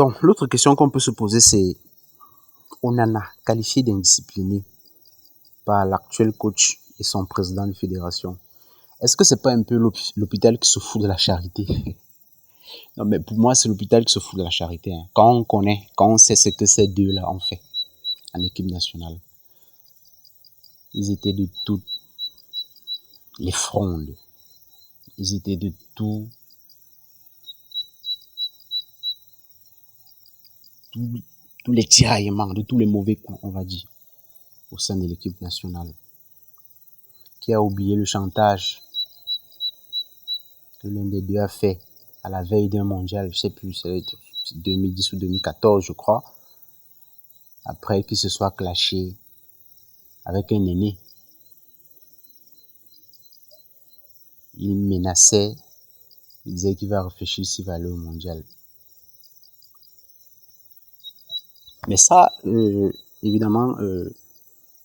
Bon, l'autre question qu'on peut se poser, c'est Onana, qualifié d'indiscipliné par l'actuel coach et son président de fédération. Est-ce que c'est pas un peu l'hôpital qui se fout de la charité? Non, mais pour moi, c'est l'hôpital qui se fout de la charité. Hein. Quand on sait ce que ces deux-là ont fait en équipe nationale, ils étaient de toutes les frondes. Ils étaient de tous les tiraillements, de tous les mauvais coups, on va dire, au sein de l'équipe nationale. Qui a oublié le chantage que l'un des deux a fait à la veille d'un mondial, je sais plus, c'est 2010 ou 2014, je crois, après qu'il se soit clashé avec un aîné. Il menaçait, il disait qu'il va réfléchir s'il va aller au mondial. Mais ça, évidemment,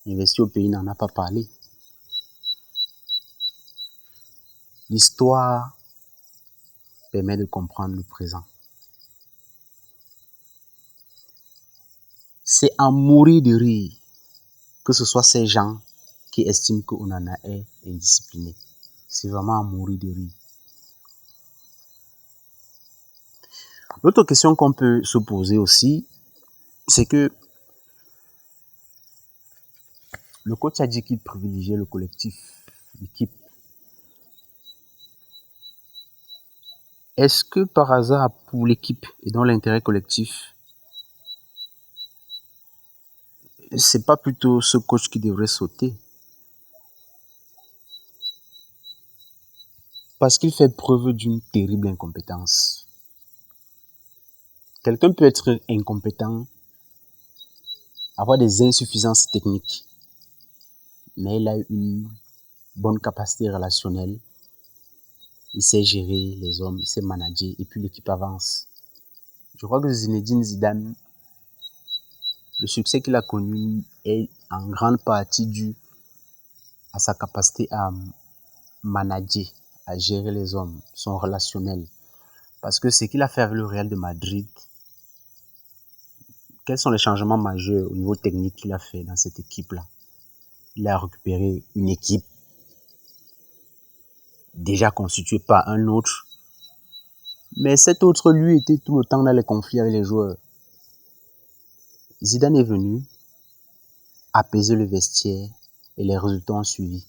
Investi au pays n'en a pas parlé. L'histoire permet de comprendre le présent. C'est à mourir de rire que ce soit ces gens qui estiment que Onana est indiscipliné. C'est vraiment à mourir de rire. L'autre question qu'on peut se poser aussi, c'est que le coach a dit qu'il privilégiait le collectif, l'équipe. Est-ce que par hasard, pour l'équipe et dans l'intérêt collectif, c'est pas plutôt ce coach qui devrait sauter? Parce qu'il fait preuve d'une terrible incompétence. Quelqu'un peut être incompétent, avoir des insuffisances techniques, mais il a une bonne capacité relationnelle. Il sait gérer les hommes, il sait manager, et puis l'équipe avance. Je crois que Zinedine Zidane, le succès qu'il a connu est en grande partie dû à sa capacité à manager, à gérer les hommes, son relationnel. Parce que ce qu'il a fait avec le Real de Madrid, quels sont les changements majeurs au niveau technique qu'il a fait dans cette équipe-là? Il a récupéré une équipe déjà constituée par un autre, mais cet autre, lui, était tout le temps dans les conflits avec les joueurs. Zidane est venu apaiser le vestiaire et les résultats ont suivi.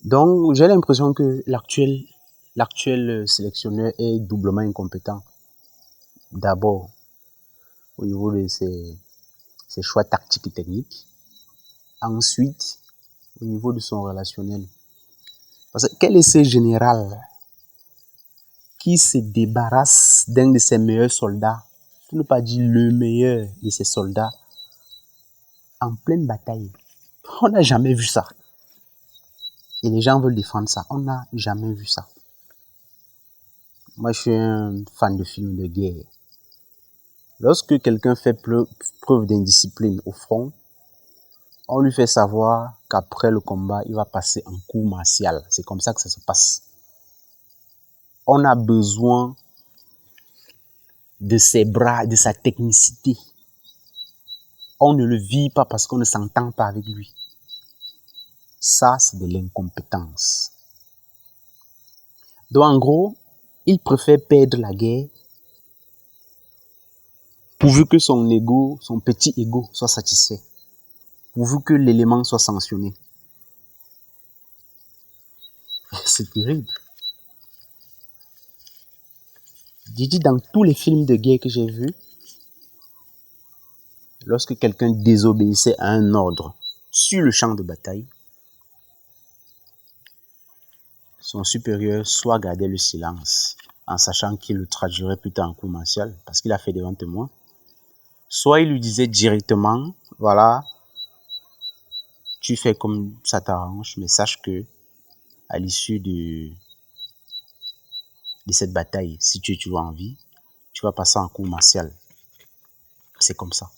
Donc, j'ai l'impression que l'actuel sélectionneur est doublement incompétent. D'abord, au niveau de ses choix tactiques et techniques. Ensuite, au niveau de son relationnel. Parce que quel est ce général qui se débarrasse d'un de ses meilleurs soldats, pour ne pas dire le meilleur de ses soldats, en pleine bataille? On n'a jamais vu ça. Et les gens veulent défendre ça. On n'a jamais vu ça. Moi, je suis un fan de films de guerre. Lorsque quelqu'un fait preuve d'indiscipline au front, on lui fait savoir qu'après le combat, il va passer un coup martial. C'est comme ça que ça se passe. On a besoin de ses bras, de sa technicité. On ne le vit pas parce qu'on ne s'entend pas avec lui. Ça, c'est de l'incompétence. Donc, en gros, il préfère perdre la guerre pourvu que son ego, son petit ego, soit satisfait. Pourvu que l'élément soit sanctionné. C'est terrible. J'ai dit dans tous les films de guerre que j'ai vus, lorsque quelqu'un désobéissait à un ordre sur le champ de bataille, son supérieur soit gardait le silence, en sachant qu'il le traduirait plus tard en coup martial, parce qu'il a fait devant témoin, soit il lui disait directement, voilà, tu fais comme ça t'arrange, mais sache que à l'issue de cette bataille, si tu es toujours en vie, tu vas passer en coup martial. C'est comme ça.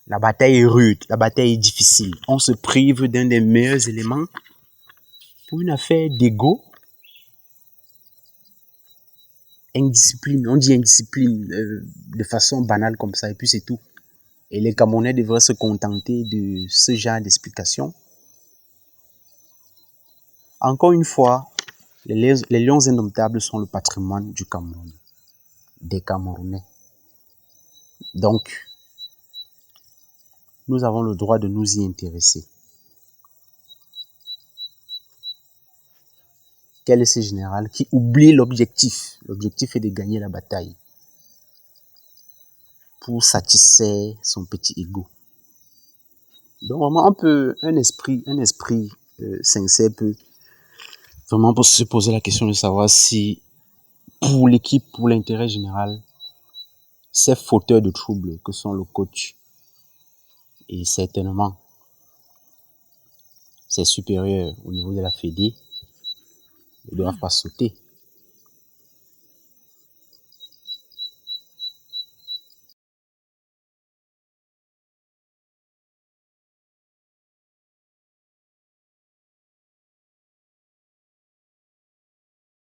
La bataille est rude, la bataille est difficile. On se prive d'un des meilleurs éléments pour une affaire d'ego. indiscipline, on dit indiscipline de façon banale comme ça, et puis c'est tout. Et les Camerounais devraient se contenter de ce genre d'explication. Encore une fois, les lions indomptables sont le patrimoine du Cameroun, des Camerounais. Donc, nous avons le droit de nous y intéresser. Quel est ce général qui oublie l'objectif? L'objectif est de gagner la bataille pour satisfaire son petit ego. Donc vraiment, un esprit sincère peut vraiment se poser la question de savoir si pour l'équipe, pour l'intérêt général, ces fauteurs de troubles que sont le coach et certainement ses supérieurs au niveau de la Fédé ne doivent pas sauter.